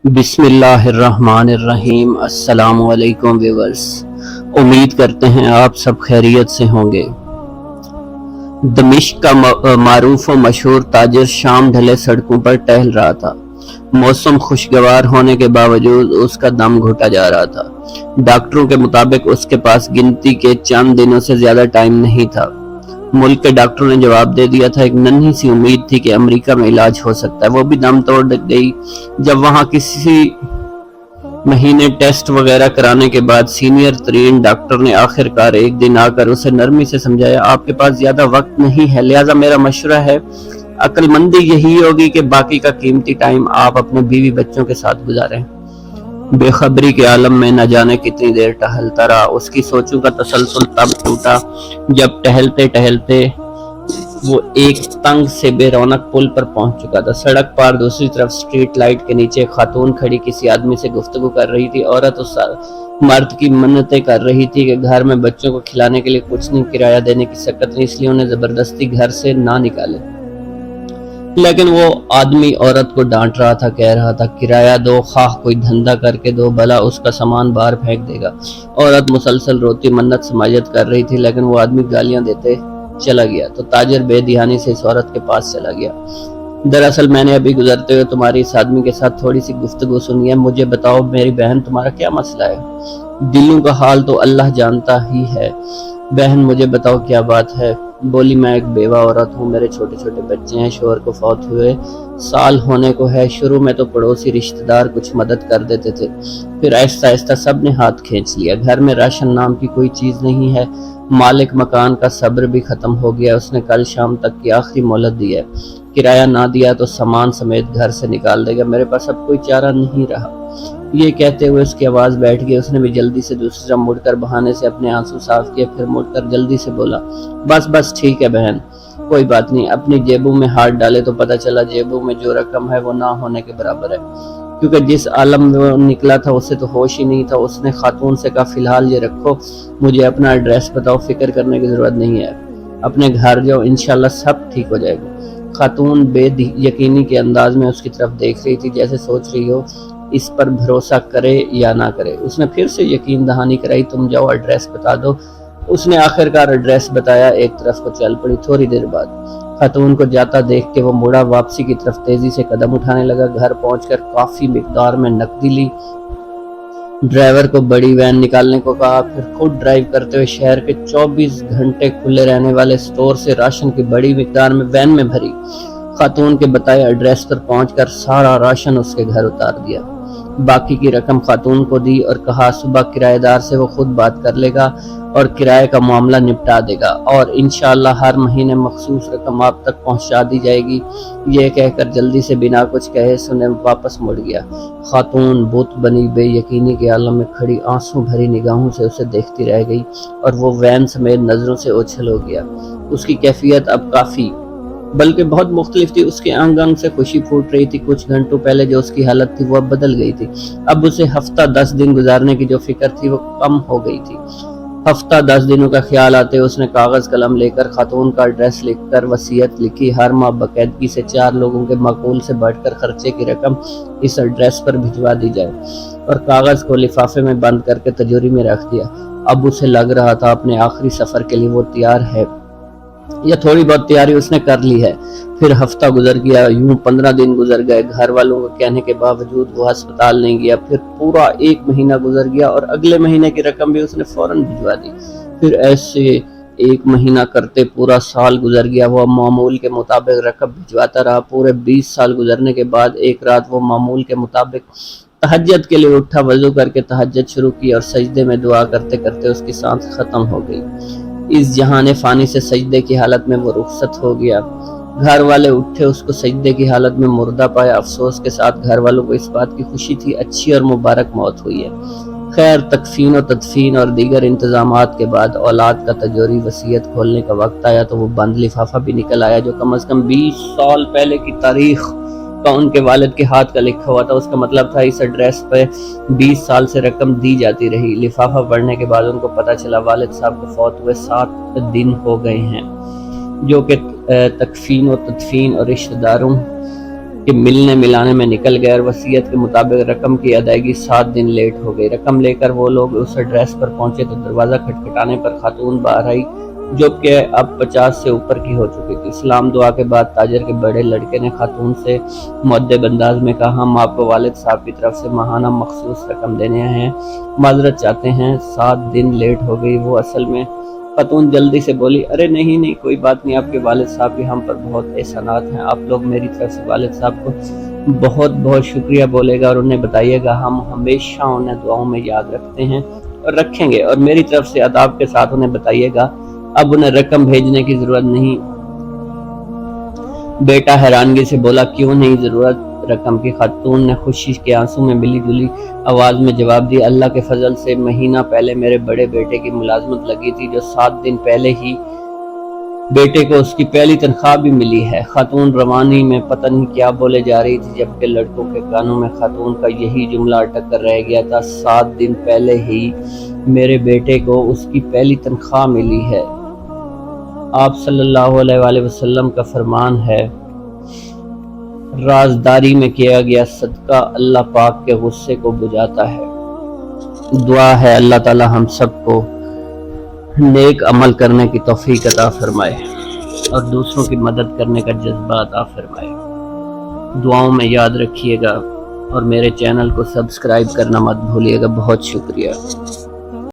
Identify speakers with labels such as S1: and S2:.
S1: بسم اللہ الرحمن الرحیم۔ السلام علیکم ویورز، امید کرتے ہیں آپ سب خیریت سے ہوں گے۔ دمشق کا معروف و مشہور تاجر شام ڈھلے سڑکوں پر ٹہل رہا تھا۔ موسم خوشگوار ہونے کے باوجود اس کا دم گھٹا جا رہا تھا۔ ڈاکٹروں کے مطابق اس کے پاس گنتی کے چند دنوں سے زیادہ ٹائم نہیں تھا۔ ملک کے ڈاکٹروں نے جواب دے دیا تھا۔ ایک ننھی سی امید تھی کہ امریکہ میں علاج ہو سکتا ہے، وہ بھی دم توڑ گئی جب وہاں کسی مہینے ٹیسٹ وغیرہ کرانے کے بعد سینئر ترین ڈاکٹر نے آخر کار ایک دن آ کر اسے نرمی سے سمجھایا، آپ کے پاس زیادہ وقت نہیں ہے، لہٰذا میرا مشورہ ہے، عقل مندی یہی ہوگی کہ باقی کا قیمتی ٹائم آپ اپنے بیوی بچوں کے ساتھ گزاریں۔ بے خبری کے عالم میں نہ جانے کتنی دیر ٹہلتا رہا۔ اس کی سوچوں کا تسلسل تب ٹوٹا جب ٹہلتے ٹہلتے وہ ایک تنگ سے بے رونق پل پر پہنچ چکا تھا۔ سڑک پار دوسری طرف اسٹریٹ لائٹ کے نیچے ایک خاتون کھڑی کسی آدمی سے گفتگو کر رہی تھی۔ عورت اس مرد کی منتیں کر رہی تھی کہ گھر میں بچوں کو کھلانے کے لیے کچھ نہیں، کرایہ دینے کی سکت نہیں، اس لیے انہیں زبردستی گھر سے نہ نکالے۔ لیکن وہ آدمی عورت کو ڈانٹ رہا تھا، کہہ رہا تھا کرایہ دو، خواہ کوئی دھندا کر کے دو، بھلا اس کا سامان باہر پھینک دے گا۔ عورت مسلسل روتی منت سماجت کر رہی تھی، لیکن وہ آدمی گالیاں دیتے چلا گیا تو تاجر بے دھیانی سے اس عورت کے پاس چلا گیا۔ دراصل میں نے ابھی گزرتے ہوئے تمہاری اس آدمی کے ساتھ تھوڑی سی گفتگو سنی ہے، مجھے بتاؤ میری بہن تمہارا کیا مسئلہ ہے؟ دلوں کا حال تو اللہ جانتا ہی ہے۔ بہن مجھے بتاؤ کیا بات ہے؟ بولی میں ایک بیوہ عورت ہوں، میرے چھوٹے چھوٹے بچے ہیں، شوہر کو فوت ہوئے سال ہونے کو ہے۔ شروع میں تو پڑوسی رشتہ دار کچھ مدد کر دیتے تھے، پھر آہستہ آہستہ سب نے ہاتھ کھینچ لیا۔ گھر میں راشن نام کی کوئی چیز نہیں ہے۔ مالک مکان کا صبر بھی ختم ہو گیا، اس نے کل شام تک کی آخری مہلت دی ہے، کرایہ نہ دیا تو سامان سمیت گھر سے نکال دے گا، میرے پاس اب کوئی چارہ نہیں رہا۔ یہ کہتے ہوئے اس کی آواز بیٹھ گئی۔ اس نے بھی جلدی سے دوسری طرف مڑ کر بہانے سے اپنے آنسو صاف کیے، پھر مڑ کر جلدی سے بولا، بس ٹھیک ہے بہن، کوئی بات نہیں۔ اپنی جیبوں میں ہاتھ ڈالے تو پتہ چلا جیبوں میں جو رقم ہے وہ نہ ہونے کے برابر ہے، کیونکہ جس عالم میں وہ نکلا تھا اسے تو ہوش ہی نہیں تھا۔ اس نے خاتون سے کہا، فی الحال یہ رکھو، مجھے اپنا ایڈریس بتاؤ، فکر کرنے کی ضرورت نہیں ہے، اپنے گھر جاؤ، انشاءاللہ سب ٹھیک ہو جائے گا۔ خاتون بے یقینی کے انداز میں اس کی طرف دیکھ رہی تھی، جیسے سوچ رہی ہو اس پر بھروسہ کرے یا نہ کرے۔ اس نے پھر سے یقین دہانی کرائی، تم جاؤ ایڈریس بتا دو۔ اس نے آخرکار ایڈریس بتایا، ایک طرف کو چل پڑی۔ تھوڑی دیر بعد خاتون کو جاتا دیکھ کے وہ مڑا، واپسی کی طرف تیزی سے قدم اٹھانے لگا۔ گھر پہنچ کر کافی مقدار میں نقدی لی، ڈرائیور کو بڑی وین نکالنے کو کہا، پھر خود ڈرائیو کرتے ہوئے شہر کے 24 گھنٹے کھلے رہنے والے سٹور سے راشن کی بڑی مقدار میں وین میں بھری۔ خاتون کے بتائے ایڈریس پر پہنچ کر سارا راشن اس کے گھر اتار دیا۔ باقی کی رقم خاتون کو دی اور کہا صبح کرایہ دار سے وہ خود بات کر لے گا اور کرایہ کا معاملہ نپٹا دے گا، اور انشاءاللہ ہر مہینے مخصوص رقم آپ تک پہنچا دی جائے گی۔ یہ کہہ کر جلدی سے بنا کچھ کہے سنے واپس مڑ گیا۔ خاتون بت بنی بے یقینی کے عالم میں کھڑی آنسو بھری نگاہوں سے اسے دیکھتی رہ گئی، اور وہ وین سمیت نظروں سے اوجھل ہو گیا۔ اس کی کیفیت اب کافی بلکہ بہت مختلف تھی۔ اس کے انگ انگ سے خوشی پھوٹ رہی تھی۔ کچھ گھنٹوں پہلے جو اس کی حالت تھی وہ اب بدل گئی تھی۔ اب اسے ہفتہ 10 دن گزارنے کی جو فکر تھی وہ کم ہو گئی تھی۔ ہفتہ 10 دنوں کا خیال آتے اس نے کاغذ قلم لے کر خاتون کا ایڈریس لکھ کر وصیت لکھی، ہر ماہ باقاعدگی سے 4 لوگوں کے معقول سے بڑھ کر خرچے کی رقم اس ایڈریس پر بھجوا دی جائے، اور کاغذ کو لفافے میں بند کر کے تجوری میں رکھ دیا۔ اب اسے لگ رہا تھا اپنے آخری سفر کے لیے وہ تیار ہے، یا تھوڑی بہت تیاری اس نے کر لی ہے۔ پھر ہفتہ گزر گیا، یوں 15 دن گزر گئے، گھر والوں کو کہنے کے باوجود وہ ہسپتال نہیں گیا۔ پھر پورا 1 مہینہ گزر گیا اور اگلے مہینے کی رقم بھی اس نے فوراً بھجوا دی۔ پھر ایسے 1 مہینہ کرتے پورا سال گزر گیا، وہ معمول کے مطابق رقم بھجواتا رہا۔ پورے 20 سال گزرنے کے بعد ایک رات وہ معمول کے مطابق تہجد کے لیے اٹھا، وضو کر کے تہجد شروع کی، اور سجدے میں دعا کرتے کرتے اس کی سانس ختم ہو گئی۔ اس جہان فانی سے سجدے کی حالت میں وہ رخصت ہو گیا۔ گھر والے اٹھے، اس کو سجدے کی حالت میں مردہ پایا۔ افسوس کے ساتھ گھر والوں کو اس بات کی خوشی تھی، اچھی اور مبارک موت ہوئی ہے۔ خیر، تکفین و تدفین اور دیگر انتظامات کے بعد اولاد کا تجوری وصیت کھولنے کا وقت آیا تو وہ بند لفافہ بھی نکل آیا، جو کم از کم 20 سال پہلے کی تاریخ کا ان کے والد کے ہاتھ کا لکھا ہوا تھا۔ اس کا مطلب تھا اس ایڈریس پہ 20 سال سے رقم دی جاتی رہی۔ لفافہ پڑھنے کے بعد ان کو پتہ چلا والد صاحب کو فوت ہوئے 7 دن ہو گئے ہیں، جو کہ تکفین و تدفین اور رشتہ داروں کہ ملنے ملانے میں نکل گئے اور وصیت کے مطابق رقم کی ادائیگی 7 دن لیٹ ہو گئی۔ رقم لے کر وہ لوگ اس ایڈریس پر پہنچے تو دروازہ کھٹکھٹانے پر خاتون باہر آئی جو کہ اب 50 سے اوپر کی ہو چکی تھی۔ سلام دعا کے بعد تاجر کے بڑے لڑکے نے خاتون سے مؤدب انداز میں کہا، ہم آپ کو والد صاحب کی طرف سے ماہانہ مخصوص رقم دینے ہیں، معذرت چاہتے ہیں 7 دن لیٹ ہو گئی۔ وہ اصل میں خاتون جلدی سے بولی، ارے نہیں کوئی بات نہیں، آپ کے والد صاحب کے ہم پر بہت احسانات ہیں، آپ لوگ میری طرف سے والد صاحب کو بہت بہت شکریہ بولے گا اور انہیں بتائیے گا ہم ہمیشہ انہیں دعاؤں میں یاد رکھتے ہیں اور رکھیں گے، اور میری طرف سے اداب کے ساتھ انہیں بتائیے گا اب انہیں رقم بھیجنے کی ضرورت نہیں۔ بیٹا حیرانگی سے بولا، کیوں نہیں ضرورت رقم کی؟ خاتون نے خوشی کے آنسو میں ملی جلی آواز میں جواب دیا، اللہ کے فضل سے مہینہ پہلے میرے بڑے بیٹے کی ملازمت لگی تھی جو 7 دن پہلے ہی بیٹے کو اس کی پہلی تنخواہ بھی ملی ہے۔ خاتون روانی میں پتہ نہیں کیا بولے جا رہی تھی جبکہ لڑکوں کے کانوں میں خاتون کا یہی جملہ اٹک کر رہ گیا تھا، 7 دن پہلے ہی میرے بیٹے کو اس کی پہلی تنخواہ ملی ہے۔ آپ صلی اللہ علیہ وآلہ وسلم کا فرمان ہے، رازداری میں کیا گیا صدقہ اللہ پاک کے غصے کو بجھاتا ہے۔ دعا ہے اللہ تعالی ہم سب کو نیک عمل کرنے کی توفیق عطا فرمائے اور دوسروں کی مدد کرنے کا جذبہ عطا فرمائے۔ دعاؤں میں یاد رکھیے گا اور میرے چینل کو سبسکرائب کرنا مت بھولیے گا۔ بہت شکریہ۔